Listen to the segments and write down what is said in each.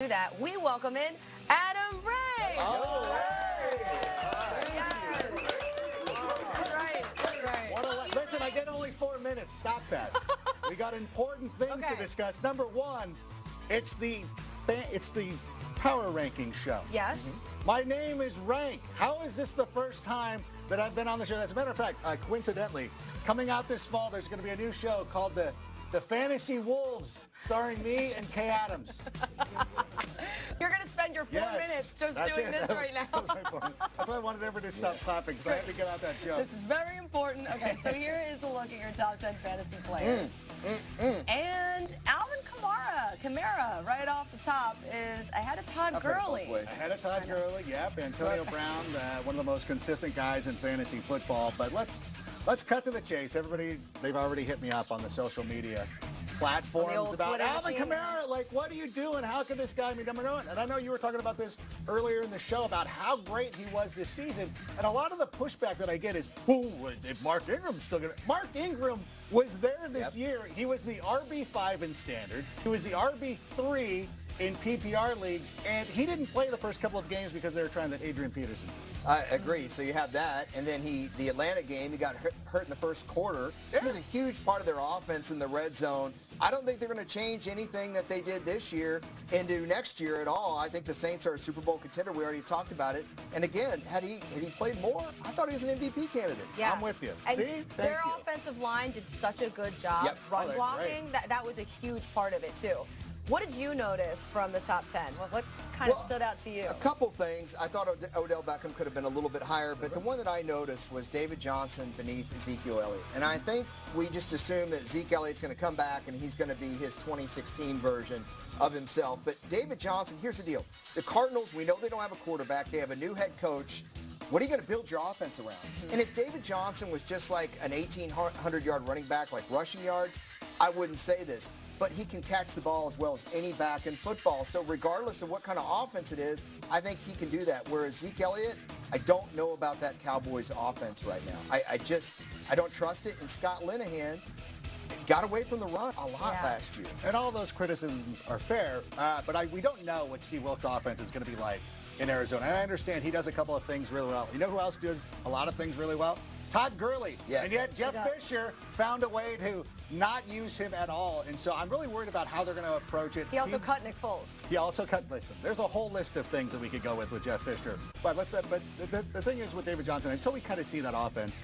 Do that. We welcome in Adam Ray. Oh, hey. Yes. That's right. That's right. Listen, I get only 4 minutes. Stop that. We got important things to discuss. Number one, it's the power ranking show. Yes. My name is Rank. How is this the first time that I've been on the show? As a matter of fact, coincidentally, coming out this fall, there's going to be a new show called The Fantasy Wolves, starring me and Kay Adams. You're going to spend your 4 minutes just doing this right now. That's why I wanted everyone to stop clapping, because I had to get out that joke. This is very important. Okay, so here is a look at your top 10 fantasy players. And Alvin Kamara, right off the top, is ahead of Tood Gurley. Ahead of Tood Gurley, yep. Antonio Brown, one of the most consistent guys in fantasy football. But let's cut to the chase. Everybody, they've already hit me up on the social media platforms about Alvin Kamara. Like, what are you doing? How can this guy be number one? And I know you were talking about this earlier in the show about how great he was this season. And a lot of the pushback that I get is, if Mark Ingram's still going to... Mark Ingram was there this year. He was the RB5 in standard. He was the RB3 in PPR leagues, and he didn't play the first couple of games because they were trying that Adrian Peterson. I agree. So you have that, and then the Atlanta game, he got hurt in the first quarter. He was a huge part of their offense in the red zone. I don't think they're going to change anything that they did this year into next year at all. I think the Saints are a Super Bowl contender. We already talked about it. And again, had he played more, I thought he was an MVP candidate. Yeah. I'm with you. And see? Their offensive line did such a good job run blocking. That was a huge part of it, too. What did you notice from the top 10? What kind of stood out to you? A couple things. I thought Odell Beckham could have been a little bit higher, but the one that I noticed was David Johnson beneath Ezekiel Elliott. And I think we just assume that Zeke Elliott's going to come back and he's going to be his 2016 version of himself. But David Johnson, here's the deal. The Cardinals, we know they don't have a quarterback. They have a new head coach. What are you going to build your offense around? And if David Johnson was just like an 1,800-yard running back, like rushing yards, I wouldn't say this. But he can catch the ball as well as any back in football. So regardless of what kind of offense it is, I think he can do that. Whereas Zeke Elliott, I don't know about that Cowboys offense right now. I don't trust it. And Scott Linehan got away from the run a lot last year. And all those criticisms are fair, but we don't know what Steve Wilkes' offense is going to be like in Arizona. And I understand he does a couple of things really well. You know who else does a lot of things really well? Tood Gurley. Yes. And yet Jeff Fisher found a way to not use him at all. And so I'm really worried about how they're going to approach it. He also cut Nick Foles. He also cut, listen, there's a whole list of things that we could go with Jeff Fisher. But the thing is with David Johnson, until we kind of see that offense,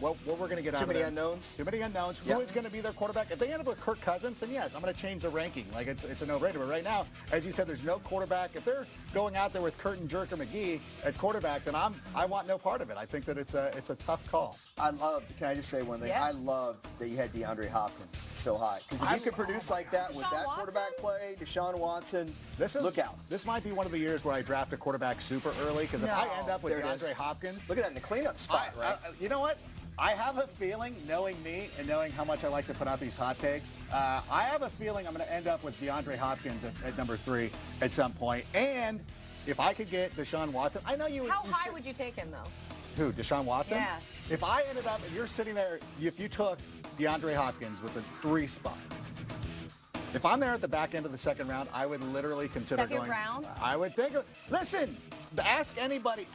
what we're going to get out of it. Too many unknowns. Too many unknowns. Who is going to be their quarterback? If they end up with Kirk Cousins, then yes, I'm going to change the ranking. Like, it's a no-brainer. But right now, as you said, there's no quarterback. If they're going out there with Curtin Jerker McGee at quarterback, then I want no part of it. I think that it's a tough call. Can I just say one thing? Yeah. I love that you had DeAndre Hopkins so high. Because if you could produce like that with that quarterback play, Deshaun Watson, look out. This might be one of the years where I draft a quarterback super early, because if I end up with DeAndre Hopkins. Look at that in the cleanup spot, right? You know what? I have a feeling, knowing me and knowing how much I like to put out these hot takes, I have a feeling I'm going to end up with DeAndre Hopkins at number 3 at some point. And if I could get Deshaun Watson, I know you would. How high would you take him, though? Who, Deshaun Watson? Yeah. If I ended up, if you're sitting there, if you took DeAndre Hopkins with a 3 spot, if I'm there at the back end of the second round, I would literally consider going. Second round? I would think of, listen, ask anybody,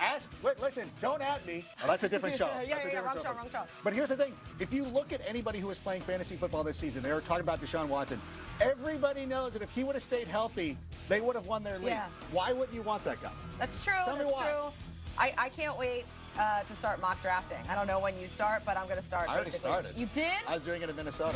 listen, don't at me. Oh, that's a different show. Wrong show. But here's the thing. If you look at anybody who was playing fantasy football this season, they were talking about Deshaun Watson. Everybody knows that if he would have stayed healthy, they would have won their league. Yeah. Why wouldn't you want that guy? That's true. Tell me why. True. I can't wait to start mock drafting. I don't know when you start, but I'm going to start. I already started. You did? I was doing it in Minnesota.